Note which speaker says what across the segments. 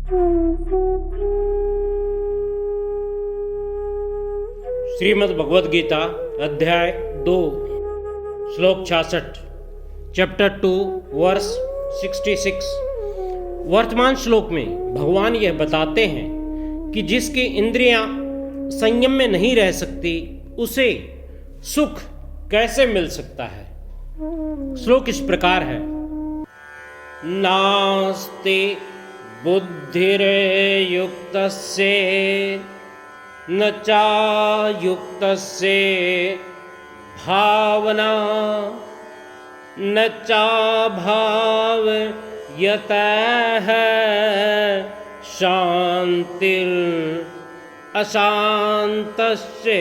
Speaker 1: श्रीमद् भगवद गीता अध्याय 2 श्लोक 66 chapter 2 verse 66। वर्तमान श्लोक में भगवान यह बताते हैं कि जिसकी इंद्रियां संयम में नहीं रह सकती उसे सुख कैसे मिल सकता है। श्लोक इस प्रकार है। नास्ति बुद्धिर्युक्तस्य न चायुक्तस्य भावना न चाभावयतः शांतिर् अशांतस्य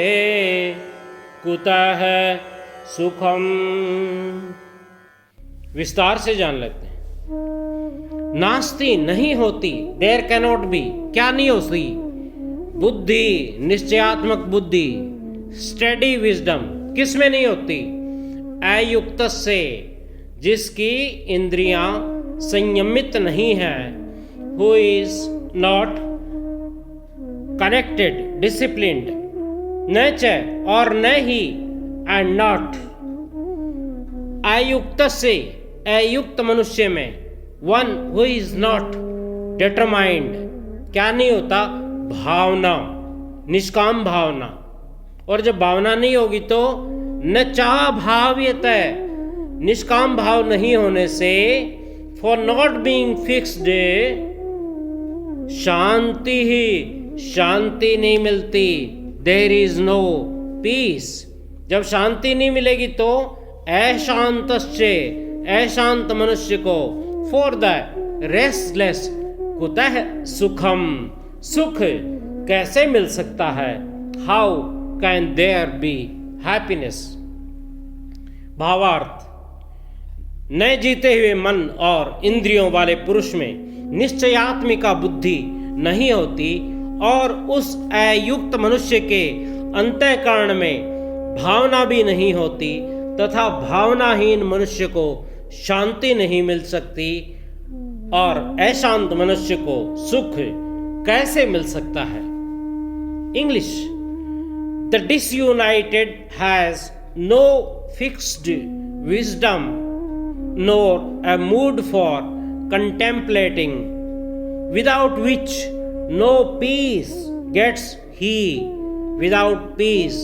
Speaker 1: कुतः सुखम। विस्तार से जान लेते हैं। नास्ति नहीं होती, देयर कैनॉट बी, क्या नहीं होती, बुद्धि निश्चयात्मक बुद्धि, स्टडी विजडम, किस में नहीं होती, अयुक्त से जिसकी इंद्रियां संयमित नहीं है, who is not connected disciplined, न च और न ही एंड नॉट, अयुक्त से अयुक्त मनुष्य में, one who is not determined, क्या नहीं होता, भावना, निष्काम भावना। और जब भावना नहीं होगी तो न चाह भाव्यत, निष्काम भाव नहीं होने से, फॉर नॉट बीइंग फिक्स्ड, शांति ही शांति नहीं मिलती, देयर इज नो पीस। जब शांति नहीं मिलेगी तो अशांत मनुष्य को, फॉर द रेस्टलेस कुतः सुखम, सुख कैसे मिल सकता है, how can there be happiness. भावार्थ, न जीते हुए मन और इंद्रियों वाले पुरुष में निश्चयात्मिका बुद्धि नहीं होती और उस अयुक्त मनुष्य के अंतःकरण में भावना भी नहीं होती तथा भावनाहीन मनुष्य को शांति नहीं मिल सकती और अशांत मनुष्य को सुख कैसे मिल सकता है। English, the disunited has no fixed wisdom nor a mood for contemplating, without which no peace gets he, without peace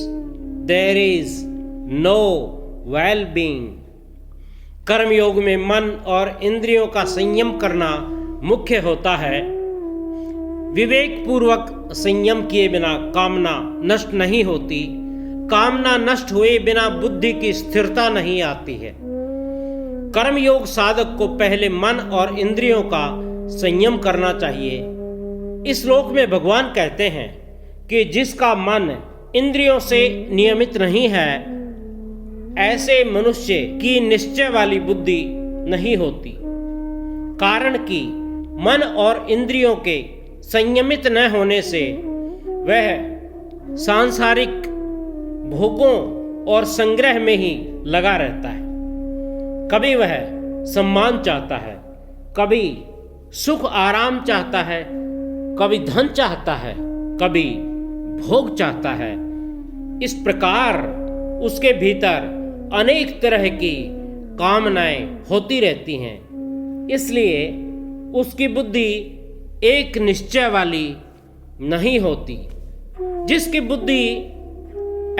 Speaker 1: there is no well being. कर्मयोग में मन और इंद्रियों का संयम करना मुख्य होता है। विवेक पूर्वक संयम किए बिना कामना नष्ट नहीं होती, कामना नष्ट हुए बिना बुद्धि की स्थिरता नहीं आती है। कर्मयोग साधक को पहले मन और इंद्रियों का संयम करना चाहिए। इस श्लोक में भगवान कहते हैं कि जिसका मन इंद्रियों से नियमित नहीं है, ऐसे मनुष्य की निश्चय वाली बुद्धि नहीं होती। कारण कि मन और इंद्रियों के संयमित न होने से वह सांसारिक भोगों और संग्रह में ही लगा रहता है। कभी वह सम्मान चाहता है, कभी सुख आराम चाहता है, कभी धन चाहता है, कभी भोग चाहता है। इस प्रकार उसके भीतर अनेक तरह की कामनाएं होती रहती हैं। इसलिए उसकी बुद्धि एक निश्चय वाली नहीं होती। जिसकी बुद्धि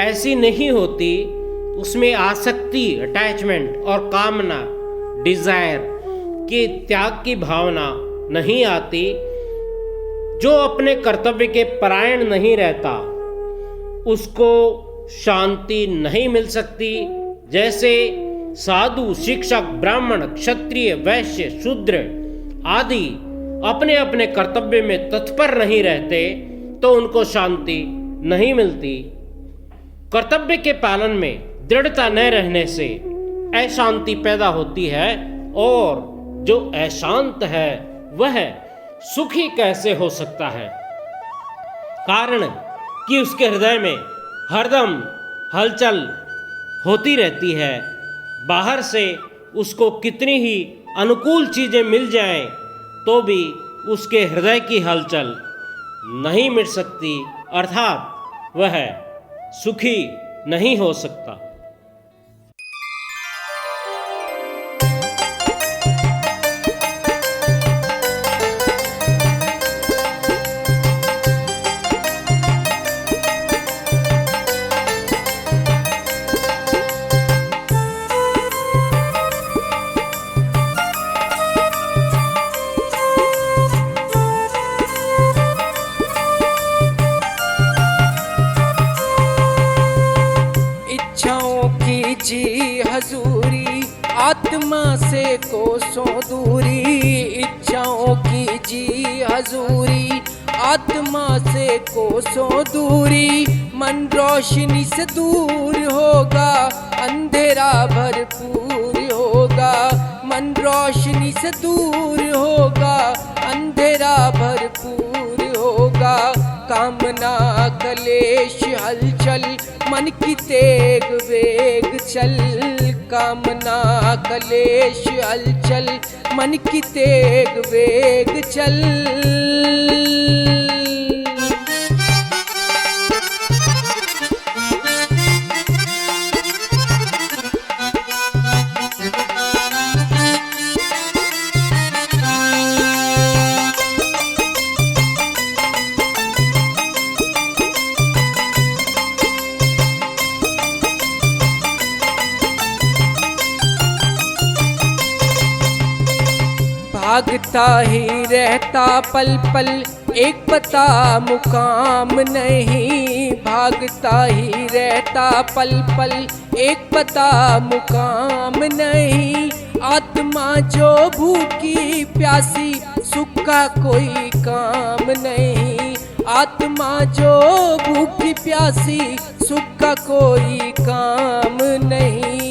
Speaker 1: ऐसी नहीं होती उसमें आसक्ति, अटैचमेंट और कामना, डिजायर के त्याग की भावना नहीं आती। जो अपने कर्तव्य के परायण नहीं रहता उसको शांति नहीं मिल सकती। जैसे साधु, शिक्षक, ब्राह्मण, क्षत्रिय, वैश्य, शूद्र आदि अपने अपने कर्तव्य में तत्पर नहीं रहते तो उनको शांति नहीं मिलती। कर्तव्य के पालन में दृढ़ता न रहने से अशांति पैदा होती है और जो अशांत है वह सुखी कैसे हो सकता है। कारण कि उसके हृदय में हरदम हलचल होती रहती है। बाहर से उसको कितनी ही अनुकूल चीजें मिल जाएं तो भी उसके हृदय की हलचल नहीं मिट सकती, अर्थात वह सुखी नहीं हो सकता।
Speaker 2: जी हजूरी आत्मा से कोसों दूरी, इच्छाओं की जी हजूरी आत्मा से कोसों दूरी। मन रोशनी से दूर होगा, अंधेरा भरपूर होगा। मन रोशनी से दूर होगा, अंधेरा भरपूर होगा। कामना कलेश हलचल मन की तेग वेग चल, कामना कलेश हलचल मन की तेग वेग चल। भागता ही रहता पल पल, एक पता मुकाम नहीं। भागता ही रहता पल पल, एक पता मुकाम नहीं। आत्मा जो भूखी प्यासी, सुख का कोई काम नहीं। आत्मा जो भूखी प्यासी, सुख का कोई काम नहीं।